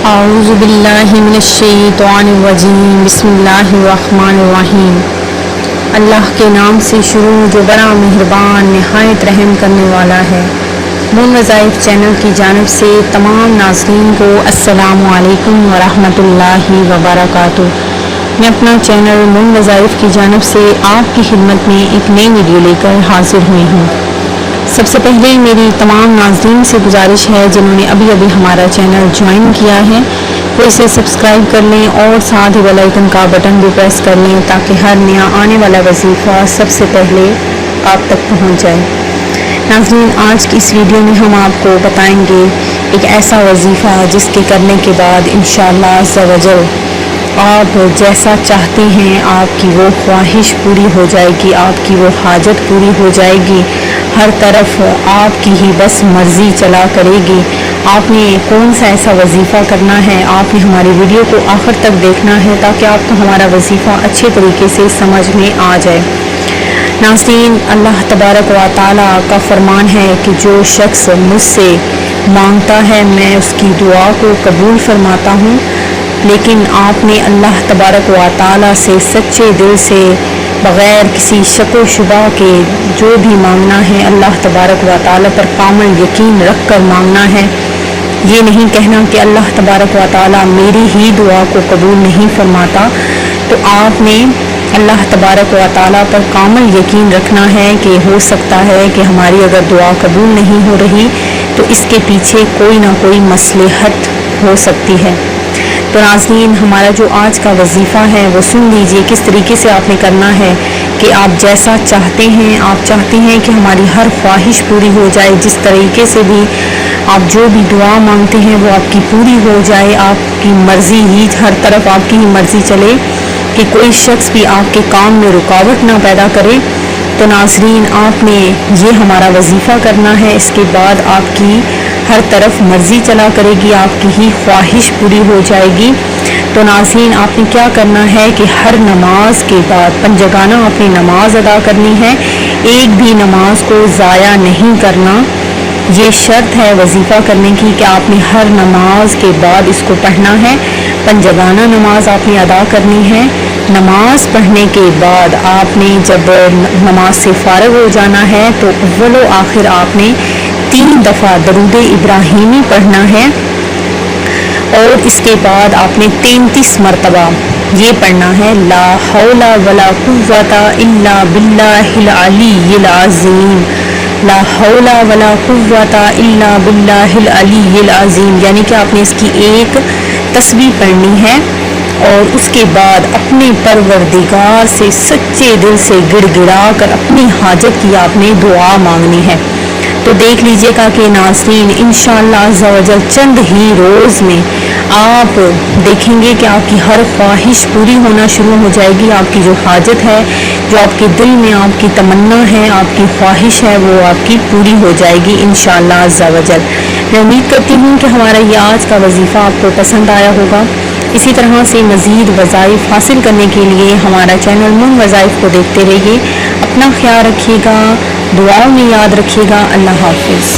اعوذ باللہ من الشیطان الرجیم بسم اللہ الرحمن الرحیم۔ اللہ کے نام سے شروع جو بڑا مہربان نہایت رحم کرنے والا ہے۔ مون وظائف چینل کی جانب سے تمام ناظرین کو السلام علیکم ورحمۃ اللہ وبرکاتہ۔ میں اپنا چینل مون وظائف کی جانب سے آپ کی خدمت میں ایک نئی ویڈیو لے کر حاضر ہوئی ہوں۔ سب سے پہلے میری تمام ناظرین سے گزارش ہے جنہوں نے ابھی ہمارا چینل جوائن کیا ہے وہ اسے سبسکرائب کر لیں اور ساتھ ہی بیل آئیکن کا بٹن بھی پریس کر لیں تاکہ ہر نیا آنے والا وظیفہ سب سے پہلے آپ تک پہنچ جائے۔ ناظرین، آج کی اس ویڈیو میں ہم آپ کو بتائیں گے ایک ایسا وظیفہ جس کے کرنے کے بعد انشاءاللہ عز و جل آپ جیسا چاہتے ہیں آپ کی وہ خواہش پوری ہو جائے گی، آپ کی وہ حاجت پوری ہو جائے گی، ہر طرف آپ کی ہی بس مرضی چلا کرے گی۔ آپ نے کون سا ایسا وظیفہ کرنا ہے، آپ نے ہماری ویڈیو کو آخر تک دیکھنا ہے تاکہ آپ کو ہمارا وظیفہ اچھے طریقے سے سمجھ میں آ جائے۔ ناظرین، اللہ تبارک و تعالیٰ کا فرمان ہے کہ جو شخص مجھ سے مانگتا ہے میں اس کی دعا کو قبول فرماتا ہوں، لیکن آپ نے اللہ تبارک و تعالیٰ سے سچے دل سے بغیر کسی شک و شبہ کے جو بھی مانگنا ہے اللہ تبارک و تعالیٰ پر کامل یقین رکھ کر مانگنا ہے۔ یہ نہیں کہنا کہ اللہ تبارک و تعالیٰ میری ہی دعا کو قبول نہیں فرماتا، تو آپ نے اللہ تبارک و تعالیٰ پر کامل یقین رکھنا ہے کہ ہو سکتا ہے کہ ہماری اگر دعا قبول نہیں ہو رہی تو اس کے پیچھے کوئی نہ کوئی مصلحت ہو سکتی ہے۔ تو ناظرین، ہمارا جو آج کا وظیفہ ہے وہ سن لیجئے کس طریقے سے آپ نے کرنا ہے کہ آپ جیسا چاہتے ہیں، آپ چاہتے ہیں کہ ہماری ہر خواہش پوری ہو جائے، جس طریقے سے بھی آپ جو بھی دعا مانگتے ہیں وہ آپ کی پوری ہو جائے، آپ کی مرضی ہی ہر طرف آپ کی ہی مرضی چلے کہ کوئی شخص بھی آپ کے کام میں رکاوٹ نہ پیدا کرے۔ تو ناظرین، آپ نے یہ ہمارا وظیفہ کرنا ہے، اس کے بعد آپ کی ہر طرف مرضی چلا کرے گی، آپ کی ہی خواہش پوری ہو جائے گی۔ تو ناظرین، آپ نے کیا کرنا ہے کہ ہر نماز کے بعد پنجگانہ اپنی نماز ادا کرنی ہے، ایک بھی نماز کو ضائع نہیں کرنا۔ یہ شرط ہے وظیفہ کرنے کی کہ آپ نے ہر نماز کے بعد اس کو پڑھنا ہے، پنجگانہ نماز آپ نے ادا کرنی ہے۔ نماز پڑھنے کے بعد آپ نے جب نماز سے فارغ ہو جانا ہے تو اول و آخر آپ نے 3 دفعہ درود ابراہیمی پڑھنا ہے، اور اس کے بعد آپ نے 33 مرتبہ یہ پڑھنا ہے لا حول ولا قوت الا باللہ العلی العظیم، لا حول ولا قوت الا باللہ العلی العظیم، یعنی کہ آپ نے اس کی ایک تسبیح پڑھنی ہے اور اس کے بعد اپنے پروردگار سے سچے دل سے گڑ گڑا کر اپنی حاجت کی آپ نے دعا مانگنی ہے۔ تو دیکھ لیجئے گا کہ ناظرین انشاءاللہ عز و جل چند ہی روز میں آپ دیکھیں گے کہ آپ کی ہر خواہش پوری ہونا شروع ہو جائے گی، آپ کی جو حاجت ہے، جو آپ کے دل میں آپ کی تمنا ہے، آپ کی خواہش ہے، وہ آپ کی پوری ہو جائے گی انشاءاللہ عز و جل۔ میں امید کرتی ہوں کہ ہمارا یہ آج کا وظیفہ آپ کو پسند آیا ہوگا۔ اسی طرح سے مزید وظائف حاصل کرنے کے لیے ہمارا چینل مون وظائف کو دیکھتے رہیے۔ اپنا خیال رکھیے گا، دعاؤں میں یاد رکھیے گا۔ اللہ حافظ۔